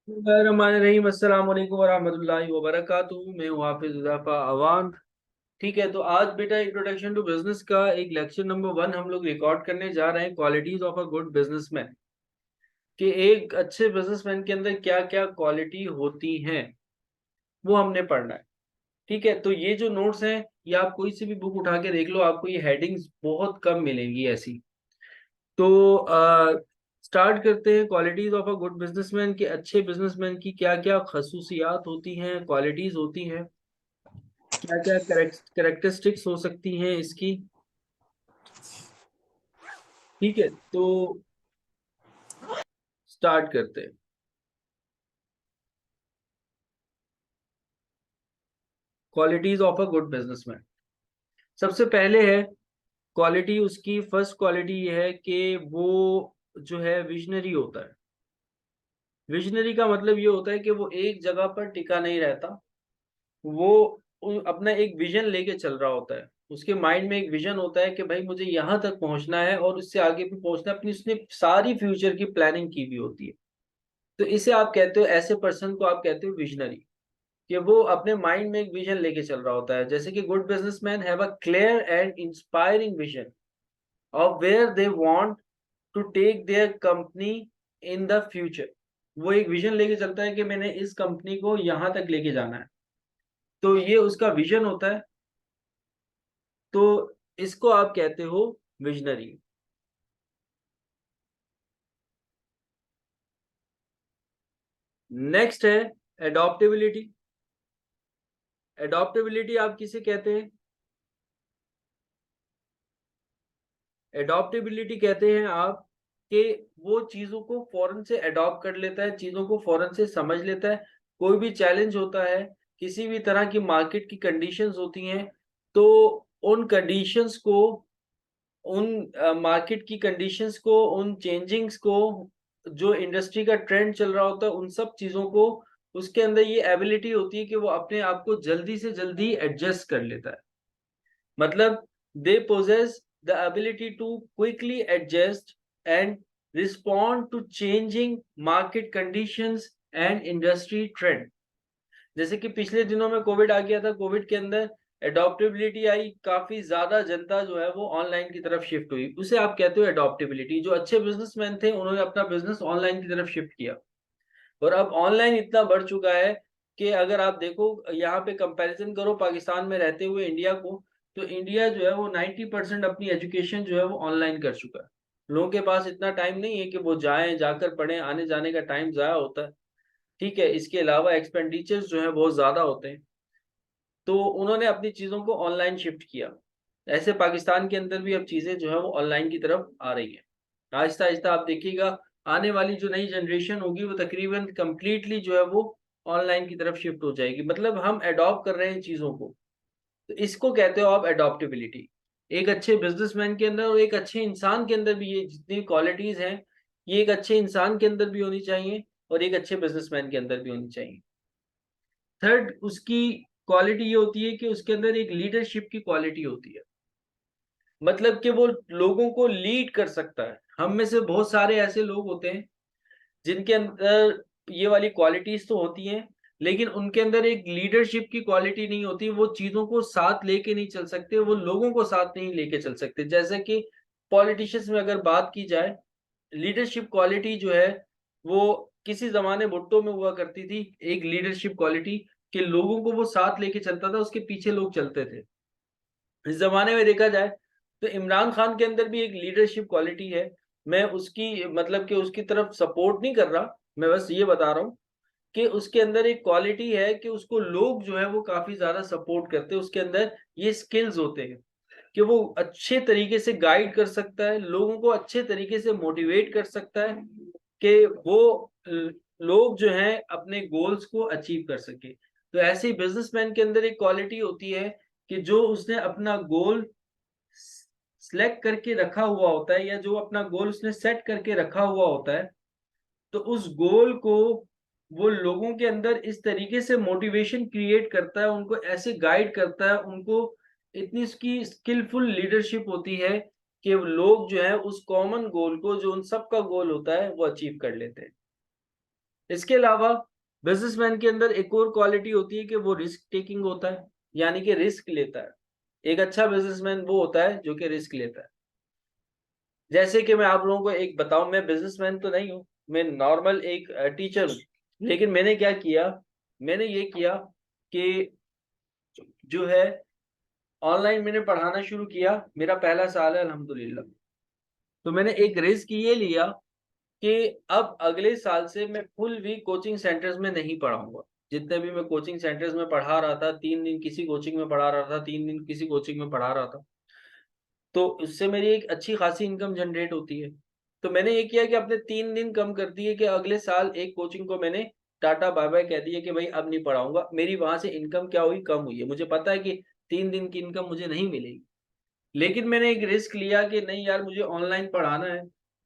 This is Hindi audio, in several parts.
रहीम अस्सलाम वालेकुम वरहमतुल्लाहि वबरकातुहू। मैं हूँ हाफिज उज़ैफा अवान। ठीक है, तो आज बेटा इंट्रोडक्शन टू बिजनेस का एक लेक्चर नंबर 1 हम लोग रिकॉर्ड करने जा रहे हैं, qualities of a good businessman. कि एक अच्छे बिजनेसमैन के अंदर क्या क्या क्वालिटी होती हैं वो हमने पढ़ना है। ठीक है, तो ये जो नोट्स हैं ये आप कोई सी भी बुक उठा के देख लो, आपको ये हेडिंग्स बहुत कम मिलेंगी ऐसी। तो स्टार्ट करते हैं। Qualities of a good businessman के अच्छे बिजनेसमैन की क्या क्या खसूसियात होती हैं, क्वालिटीज होती हैं, क्या क्या कैरेक्टरिस्टिक्स हो सकती हैं इसकी। ठीक है, तो स्टार्ट करते हैं। Qualities of a good businessman, सबसे पहले है क्वालिटी उसकी, फर्स्ट क्वालिटी ये है कि वो जो है विजनरी होता है। विजनरी का मतलब ये होता है कि वो एक जगह पर टिका नहीं रहता। वो अपना एक विजन लेके चल रहा होता है। उसके माइंड में एक विजन होता है कि भाई मुझे यहाँ तक पहुंचना है और उससे आगे भी पहुंचना है। अपनी उसने सारी फ्यूचर की प्लानिंग की हुई होती है। तो इसे आप कहते हो, ऐसे पर्सन को आप कहते हो विजनरी, कि वो अपने माइंड में एक विजन लेके चल रहा होता है। जैसे कि good businessmen have a clear and inspiring vision of where they want to take their company in the future. वो एक विजन लेके चलता है कि मैंने इस कंपनी को यहाँ तक लेके जाना है। तो ये उसका विजन होता है। तो इसको आप कहते हो विजनरी। नेक्स्ट है एडॉप्टेबिलिटी। एडॉप्टेबिलिटी आप किसे कहते हैं? एडॉप्टेबिलिटी कहते हैं आप कि वो चीजों को फौरन से अडॉप्ट कर लेता है, चीजों को फौरन से समझ लेता है। कोई भी चैलेंज होता है, किसी भी तरह की मार्केट की कंडीशंस होती हैं, तो उन कंडीशंस को, उन मार्केट की कंडीशंस को, उन चेंजिंग्स को, जो इंडस्ट्री का ट्रेंड चल रहा होता है, उन सब चीजों को, उसके अंदर ये एबिलिटी होती है कि वो अपने आप को जल्दी से जल्दी एडजस्ट कर लेता है। मतलब they possess the ability to quickly adjust and respond to changing market conditions and industry trend। जैसे कि पिछले दिनों में कोविड आ गया था, कोविड के अंदर एडॉप्टेबिलिटी आई, काफी ज्यादा जनता जो है वो ऑनलाइन की तरफ शिफ्ट हुई, उसे आप कहते हो एडॉप्टेबिलिटी। जो अच्छे बिजनेसमैन थे उन्होंने अपना बिजनेस ऑनलाइन की तरफ शिफ्ट किया। और अब ऑनलाइन इतना बढ़ चुका है कि अगर आप देखो, यहाँ पे कंपैरिजन करो पाकिस्तान में रहते हुए इंडिया को, तो इंडिया जो है वो 90% अपनी एजुकेशन जो है वो ऑनलाइन कर चुका है। लोगों के पास इतना टाइम नहीं है कि वो जाएं, जाकर पढ़ें, आने जाने का टाइम ज़ाया होता है। ठीक है, इसके अलावा एक्सपेंडिचर्स जो है बहुत ज़्यादा होते हैं। तो उन्होंने अपनी चीज़ों को ऑनलाइन शिफ्ट किया। ऐसे पाकिस्तान के अंदर भी अब चीज़ें जो है वो ऑनलाइन की तरफ आ रही हैं। आहिस्ता आहिस्ता आप देखिएगा, आने वाली जो नई जनरेशन होगी वो तकरीबन कंप्लीटली जो है वो ऑनलाइन की तरफ शिफ्ट हो जाएगी। मतलब हम अडॉप्ट कर रहे हैं चीज़ों को। तो इसको कहते हो आप अडॉप्टेबिलिटी। एक अच्छे बिजनेसमैन के अंदर और एक अच्छे इंसान के अंदर भी ये जितनी क्वालिटीज हैं, ये एक अच्छे इंसान के अंदर भी होनी चाहिए और एक अच्छे बिजनेसमैन के अंदर भी होनी चाहिए। थर्ड उसकी क्वालिटी ये होती है कि उसके अंदर एक लीडरशिप की क्वालिटी होती है। मतलब कि वो लोगों को लीड कर सकता है। हम में से बहुत सारे ऐसे लोग होते हैं जिनके अंदर ये वाली क्वालिटीज तो होती हैं, लेकिन उनके अंदर एक लीडरशिप की क्वालिटी नहीं होती। वो चीजों को साथ लेके नहीं चल सकते, वो लोगों को साथ नहीं लेके चल सकते। जैसे कि पॉलिटिशियंस में अगर बात की जाए, लीडरशिप क्वालिटी जो है वो किसी जमाने भुट्टो में हुआ करती थी। एक लीडरशिप क्वालिटी कि लोगों को वो साथ लेके चलता था, उसके पीछे लोग चलते थे। इस जमाने में देखा जाए तो इमरान खान के अंदर भी एक लीडरशिप क्वालिटी है। मैं उसकी मतलब कि उसकी तरफ सपोर्ट नहीं कर रहा, मैं बस ये बता रहा हूँ कि उसके अंदर एक क्वालिटी है कि उसको लोग जो है वो काफी ज्यादा सपोर्ट करते हैं। उसके अंदर ये स्किल्स होते हैं कि वो अच्छे तरीके से गाइड कर सकता है, लोगों को अच्छे तरीके से मोटिवेट कर सकता है कि वो लोग जो हैं अपने गोल्स को अचीव कर सके। तो ऐसे ही बिजनेसमैन के अंदर एक क्वालिटी होती है कि जो उसने अपना गोल सिलेक्ट करके रखा हुआ होता है, या जो अपना गोल उसने सेट करके रखा हुआ होता है, तो उस गोल को वो लोगों के अंदर इस तरीके से मोटिवेशन क्रिएट करता है, उनको ऐसे गाइड करता है, उनको इतनी उसकी स्किलफुल लीडरशिप होती है कि वो लोग जो है उस कॉमन गोल को, जो उन सबका गोल होता है, वो अचीव कर लेते हैं। इसके अलावा बिजनेसमैन के अंदर एक और क्वालिटी होती है कि वो रिस्क टेकिंग होता है, यानी कि रिस्क लेता है। एक अच्छा बिजनेसमैन वो होता है जो कि रिस्क लेता है। जैसे कि मैं आप लोगों को एक बताऊं, मैं बिजनेसमैन तो नहीं हूं, मैं नॉर्मल एक टीचर हूं। लेकिन मैंने क्या किया, मैंने ये किया कि जो है ऑनलाइन मैंने पढ़ाना शुरू किया, मेरा पहला साल है अल्हम्दुलिल्लाह। तो मैंने एक रिस्क ये लिया कि अब अगले साल से मैं फुल वीक कोचिंग सेंटर्स में नहीं पढ़ाऊंगा। जितने भी मैं कोचिंग सेंटर्स में पढ़ा रहा था, 3 दिन किसी कोचिंग में पढ़ा रहा था, 3 दिन किसी कोचिंग में पढ़ा रहा था, तो उससे मेरी एक अच्छी खासी इनकम जनरेट होती है। तो मैंने ये किया कि अपने 3 दिन कम कर दिए कि अगले साल एक कोचिंग को मैंने टाटा बाय बाय कह दिया कि भाई अब नहीं पढ़ाऊंगा। मेरी वहां से इनकम क्या हुई, कम हुई है। मुझे पता है कि 3 दिन की इनकम मुझे नहीं मिलेगी, लेकिन मैंने एक रिस्क लिया कि नहीं यार मुझे ऑनलाइन पढ़ाना है,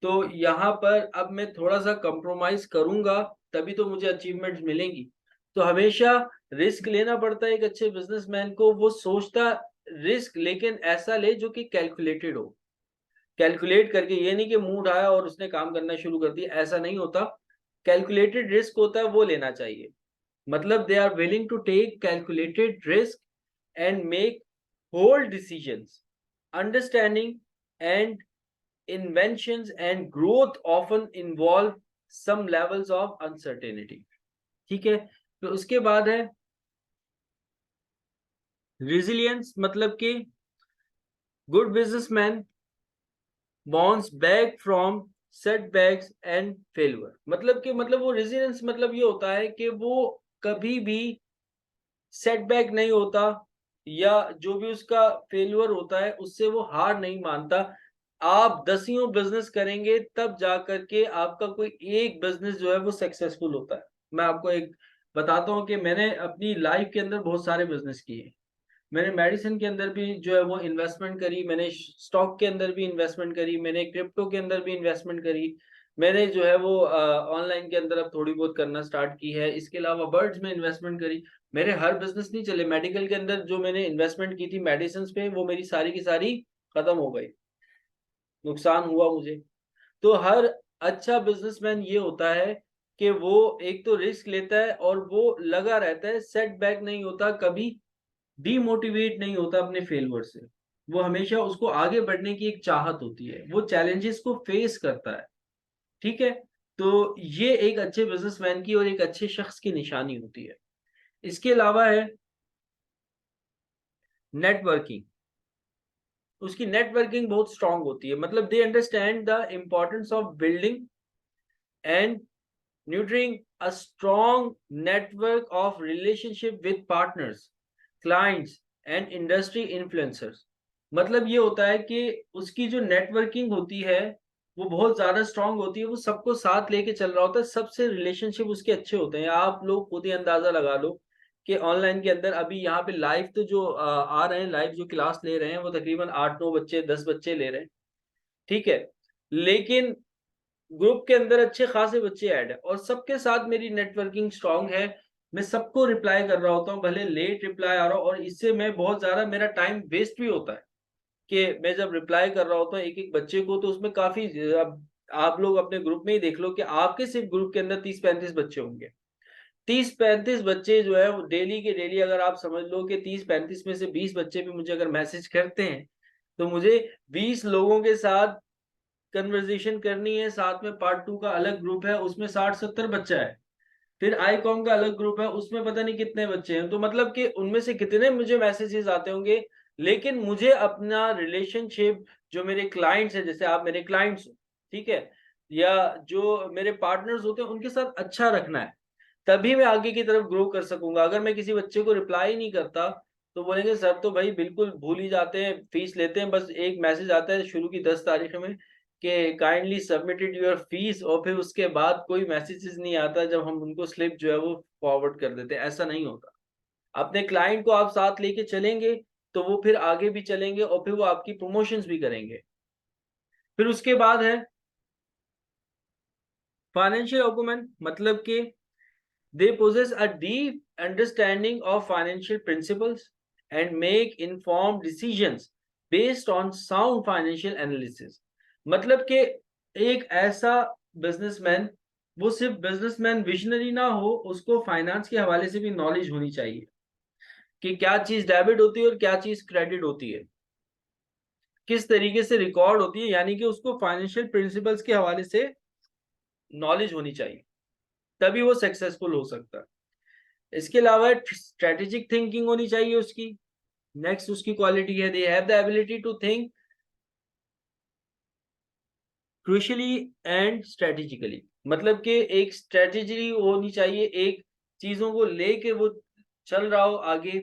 तो यहाँ पर अब मैं थोड़ा सा कंप्रोमाइज करूंगा, तभी तो मुझे अचीवमेंट्स मिलेंगी। तो हमेशा रिस्क लेना पड़ता है एक अच्छे बिजनेसमैन को। वो सोचता रिस्क, लेकिन ऐसा ले जो कि कैलकुलेटेड हो। कैलकुलेट करके, ये नहीं कि मुंह उठाया और उसने काम करना शुरू कर दिया, ऐसा नहीं होता। कैलकुलेटेड रिस्क होता है, वो लेना चाहिए। मतलब they are willing to take calculated risk and make bold decisions. Understanding and inventions and growth often involve some levels of uncertainty. ठीक है। तो उसके बाद है resilience, मतलब कि good businessman bounce back from setbacks and failure। मतलब कि मतलब वो resilience मतलब ये होता है कि वो कभी भी सेटबैक नहीं होता, या जो भी उसका फेल्यूर होता है उससे वो हार नहीं मानता। आप दसियों बिजनेस करेंगे तब जा करके आपका कोई एक बिजनेस जो है वो सक्सेसफुल होता है। मैं आपको एक बताता हूँ कि मैंने अपनी लाइफ के अंदर बहुत सारे बिजनेस किए। मैंने मेडिसिन के अंदर भी जो है वो इन्वेस्टमेंट करी, मैंने स्टॉक के अंदर भी इन्वेस्टमेंट करी, मैंने क्रिप्टो के अंदर भी इन्वेस्टमेंट करी, मैंने जो है वो ऑनलाइन के अंदर अब थोड़ी बहुत करना स्टार्ट की है। इसके अलावा बर्ड्स में इन्वेस्टमेंट करी। मेरे हर बिजनेस नहीं चले। मेडिकल के अंदर जो मैंने इन्वेस्टमेंट की थी मेडिसिन पे, वो मेरी सारी की सारी खत्म हो गई, नुकसान हुआ मुझे। तो हर अच्छा बिजनेसमैन ये होता है कि वो एक तो रिस्क लेता है और वो लगा रहता है, सेटबैक नहीं होता कभी, डीमोटिवेट नहीं होता अपने फेलियर से। वो हमेशा उसको आगे बढ़ने की एक चाहत होती है, वो चैलेंजेस को फेस करता है। ठीक है। तो ये एक अच्छे बिजनेसमैन की और एक अच्छे शख्स की निशानी होती है। इसके अलावा है नेटवर्किंग। उसकी नेटवर्किंग बहुत स्ट्रांग होती है। मतलब they understand the importance of building and nurturing a strong network of relationship with partners, clients and industry influencers। मतलब ये होता है कि उसकी जो नेटवर्किंग होती है वो बहुत ज्यादा स्ट्रांग होती है, वो सबको साथ लेके चल रहा होता है, सबसे रिलेशनशिप उसके अच्छे होते हैं। आप लोग खुद ही अंदाजा लगा लो कि ऑनलाइन के अंदर अभी यहाँ पे लाइव तो जो आ रहे हैं, लाइव जो क्लास ले रहे हैं वो तकरीबन 8-9 बच्चे 10 बच्चे ले रहे हैं। ठीक है। लेकिन ग्रुप के अंदर अच्छे खासे बच्चे ऐड है और सबके साथ मेरी नेटवर्किंग स्ट्रांग है। मैं सबको रिप्लाई कर रहा होता हूँ, भले लेट रिप्लाई आ रहा हो, और इससे मैं बहुत ज्यादा मेरा टाइम वेस्ट भी होता है कि मैं जब रिप्लाई कर रहा होता हूँ एक एक बच्चे को, तो उसमें काफी अब आप लोग अपने ग्रुप में ही देख लो कि आपके सिर्फ ग्रुप के अंदर 30-35 बच्चे होंगे। 30-35 बच्चे जो है वो डेली के डेली, अगर आप समझ लो कि 30-35 में से 20 बच्चे भी मुझे अगर मैसेज करते हैं, तो मुझे 20 लोगों के साथ कन्वर्सेशन करनी है। साथ में पार्ट 2 का अलग ग्रुप है, उसमें 60-70 बच्चा है। फिर आईकॉम का अलग ग्रुप है, उसमें पता नहीं कितने बच्चे हैं। तो मतलब कि उनमें से कितने मुझे मैसेजेस आते होंगे, लेकिन मुझे अपना रिलेशनशिप जो मेरे क्लाइंट्स हैं, जैसे आप मेरे क्लाइंट्स हो, ठीक है, या जो मेरे पार्टनर्स होते हैं उनके साथ अच्छा रखना है, तभी मैं आगे की तरफ ग्रो कर सकूंगा। अगर मैं किसी बच्चे को रिप्लाई नहीं करता तो बोलेंगे सर तो भाई बिल्कुल भूल ही जाते हैं, फीस लेते हैं, बस एक मैसेज आता है शुरू की 10 तारीख में कि काइंडली सबमिटेड योर फीस, और फिर उसके बाद कोई मैसेजेस नहीं आता जब हम उनको स्लिप जो है वो फॉरवर्ड कर देते हैं। ऐसा नहीं होता। अपने क्लाइंट को आप साथ लेके चलेंगे तो वो फिर आगे भी चलेंगे और फिर वो आपकी प्रमोशंस भी करेंगे। फिर उसके बाद है फाइनेंशियल अकुमेंट, मतलब कि they possess a deep understanding of financial principles and make informed decisions based on sound financial analysis। मतलब कि एक ऐसा बिजनेसमैन वो सिर्फ बिजनेसमैन विजनरी ना हो, उसको फाइनेंस के हवाले से भी नॉलेज होनी चाहिए कि क्या चीज डेबिट होती है और क्या चीज क्रेडिट होती है, किस तरीके से रिकॉर्ड होती है, यानी कि उसको फाइनेंशियल प्रिंसिपल्स के हवाले से नॉलेज होनी चाहिए, तभी वो सक्सेसफुल हो सकता है। इसके अलावा स्ट्रेटेजिक थिंकिंग होनी चाहिए उसकी। नेक्स्ट उसकी क्वालिटी है, they have the ability to think crucially and strategically. मतलब कि एक स्ट्रेटेजी होनी चाहिए, एक चीजों को लेके वो चल रहा हो आगे।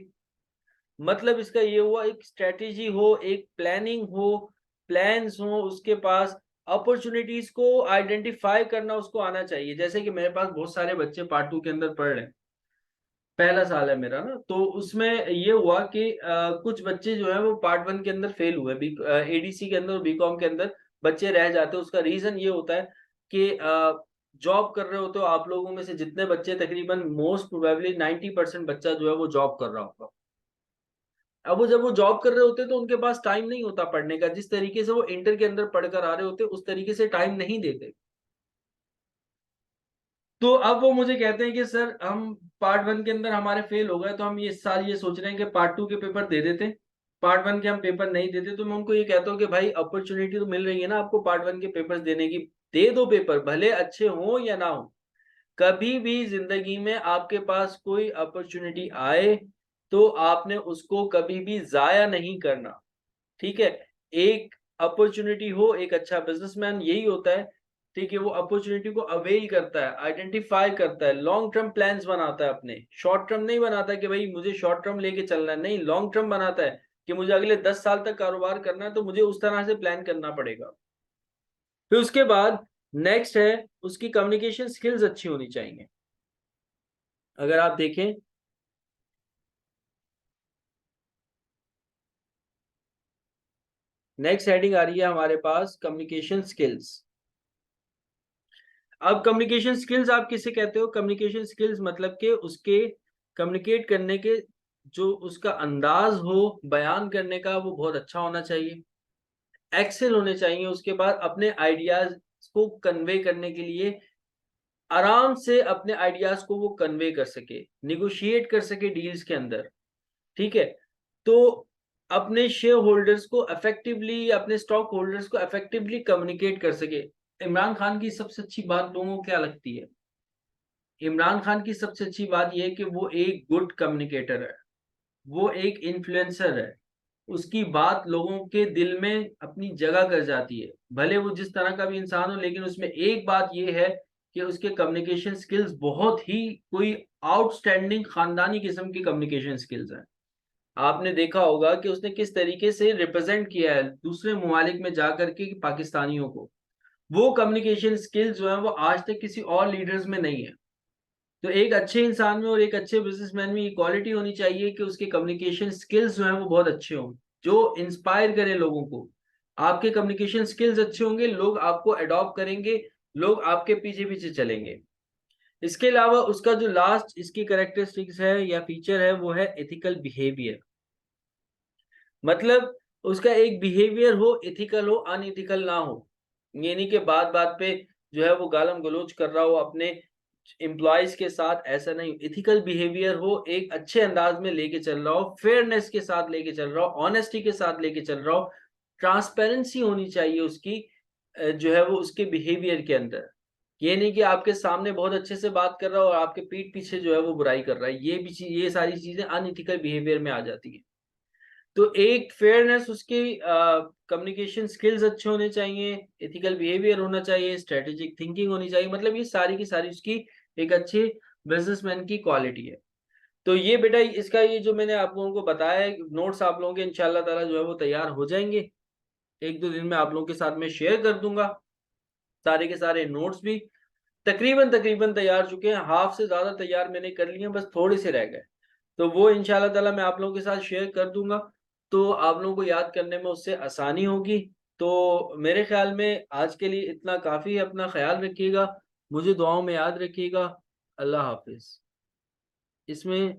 मतलब इसका ये हुआ, एक स्ट्रेटेजी हो, एक प्लानिंग हो, प्लान्स हो उसके पास, अपॉर्चुनिटीज को आइडेंटिफाई करना उसको आना चाहिए। जैसे कि मेरे पास बहुत सारे बच्चे पार्ट 2 के अंदर पढ़ रहे हैं, पहला साल है मेरा ना, तो उसमें ये हुआ कि कुछ बच्चे जो है वो पार्ट 1 के अंदर फेल हुए, एडीसी के अंदर और बीकॉम के अंदर बच्चे रह जाते हैं। उसका रीजन ये होता है कि जॉब कर रहे होते हो आप लोगों में से जितने बच्चे, तकरीबन मोस्ट प्रोबेबली 90% बच्चा जो है वो जॉब कर रहा होगा। अब वो जब वो जॉब कर रहे होते तो उनके पास टाइम नहीं होता पढ़ने का, जिस तरीके से वो इंटर के अंदर पढ़कर आ रहे होते उस तरीके से टाइम नहीं देते। तो अब वो मुझे कहते हैं कि सर हम पार्ट 1 के अंदर हमारे फेल हो गए, तो हम ये इस साल ये सोच रहे हैं कि पार्ट 2 के पेपर दे देते, पार्ट 1 के हम पेपर नहीं देते। तो मैं उनको ये कहता हूँ कि भाई अपॉर्चुनिटी तो मिल रही है ना आपको पार्ट 1 के पेपर देने की, दे दो पेपर, भले अच्छे हो या ना हो। कभी भी जिंदगी में आपके पास कोई अपॉर्चुनिटी आए तो आपने उसको कभी भी जाया नहीं करना, ठीक है। एक अपॉर्चुनिटी हो, एक अच्छा बिजनेसमैन यही होता है, ठीक है, वो अपॉर्चुनिटी को अवेल करता है, आइडेंटिफाई करता है, लॉन्ग टर्म प्लान्स बनाता है अपने, शॉर्ट टर्म नहीं बनाता कि भाई मुझे शॉर्ट टर्म लेके चलना है, नहीं, लॉन्ग टर्म बनाता है कि मुझे अगले 10 साल तक कारोबार करना है, तो मुझे उस तरह से प्लान करना पड़ेगा। फिर उसके बाद नेक्स्ट है, उसकी कम्युनिकेशन स्किल्स अच्छी होनी चाहिए। अगर आप देखें, नेक्स्ट हेडिंग आ रही है हमारे पास कम्युनिकेशन स्किल्स। अब कम्युनिकेशन स्किल्स आप किसे कहते हो? कम्युनिकेशन स्किल्स मतलब कि उसके कम्युनिकेट करने के जो उसका अंदाज हो बयान करने का, वो बहुत अच्छा होना चाहिए, एक्सेल होने चाहिए। उसके बाद अपने आइडियाज को कन्वे करने के लिए आराम से अपने आइडियाज को वो कन्वे कर सके, निगोशिएट कर सके डील्स के अंदर, ठीक है। तो अपने शेयर होल्डर्स को इफेक्टिवली, अपने स्टॉक होल्डर्स को इफेक्टिवली कम्युनिकेट कर सके। इमरान खान की सबसे अच्छी बात लोगों को क्या लगती है? इमरान खान की सबसे अच्छी बात यह है कि वो एक गुड कम्युनिकेटर है, वो एक इन्फ्लुएंसर है, उसकी बात लोगों के दिल में अपनी जगह कर जाती है, भले वो जिस तरह का भी इंसान हो, लेकिन उसमें एक बात ये है कि उसके कम्युनिकेशन स्किल्स बहुत ही कोई आउटस्टैंडिंग खानदानी किस्म की कम्युनिकेशन स्किल्स हैं। आपने देखा होगा कि उसने किस तरीके से रिप्रेजेंट किया है दूसरे ममालिक में जाकर के पाकिस्तानियों को। वो कम्युनिकेशन स्किल्स जो है वो आज तक किसी और लीडर्स में नहीं है। तो एक अच्छे इंसान में और एक अच्छे बिजनेसमैन में ये क्वालिटी होनी चाहिए कि उसके कम्युनिकेशन स्किल्स जो हैं वो बहुत अच्छे हों, जो इंस्पायर करें लोगों को। आपके कम्युनिकेशन स्किल्स अच्छे होंगे, लोग आपको अडॉप्ट करेंगे, लोग आपके पीछे पीछे चलेंगे। इसके अलावा उसका जो लास्ट इसकी कैरेक्टरिस्टिक्स है या फीचर है वो है एथिकल बिहेवियर। मतलब उसका एक बिहेवियर हो, एथिकल हो, अनएथिकल ना हो। ये नहीं कि बात बात पे जो है वो गालम गलोच कर रहा हो अपने एम्प्लॉयज के साथ, ऐसा नहीं। एथिकल बिहेवियर हो, एक अच्छे अंदाज में लेके चल रहा हो, फेयरनेस के साथ लेके चल रहा हो, ऑनेस्टी के साथ लेके चल रहा हो, ट्रांसपेरेंसी होनी चाहिए उसकी जो है वो उसके बिहेवियर के अंदर। ये नहीं कि आपके सामने बहुत अच्छे से बात कर रहा हो और आपके पीठ पीछे जो है वो बुराई कर रहा है, ये भी चीज, ये सारी चीजें अनइथिकल बिहेवियर में आ जाती है। तो एक फेयरनेस, उसकी कम्युनिकेशन स्किल्स अच्छे होने चाहिए, एथिकल बिहेवियर होना चाहिए, स्ट्रेटेजिक थिंकिंग होनी चाहिए। मतलब ये सारी की सारी उसकी एक अच्छे बिजनेसमैन की क्वालिटी है। तो ये बेटा इसका ये जो मैंने आप लोगों को बताया है, नोट्स आप लोगों के इंशाल्लाह ताला जो है वो तैयार हो जाएंगे, एक दो दिन में आप लोगों के साथ में शेयर कर दूंगा। सारे के सारे नोट्स भी तकरीबन तकरीबन तैयार चुके हैं, हाफ से ज्यादा तैयार मैंने कर लिए हैं, बस थोड़े से रह गए। तो वो इंशाल्लाह ताला मैं आप लोगों के साथ शेयर कर दूंगा, तो आप लोगों को याद करने में उससे आसानी होगी। तो मेरे ख्याल में आज के लिए इतना काफी है। अपना ख्याल रखिएगा, मुझे दुआओं में याद रखिएगा। अल्लाह हाफिज। इसमें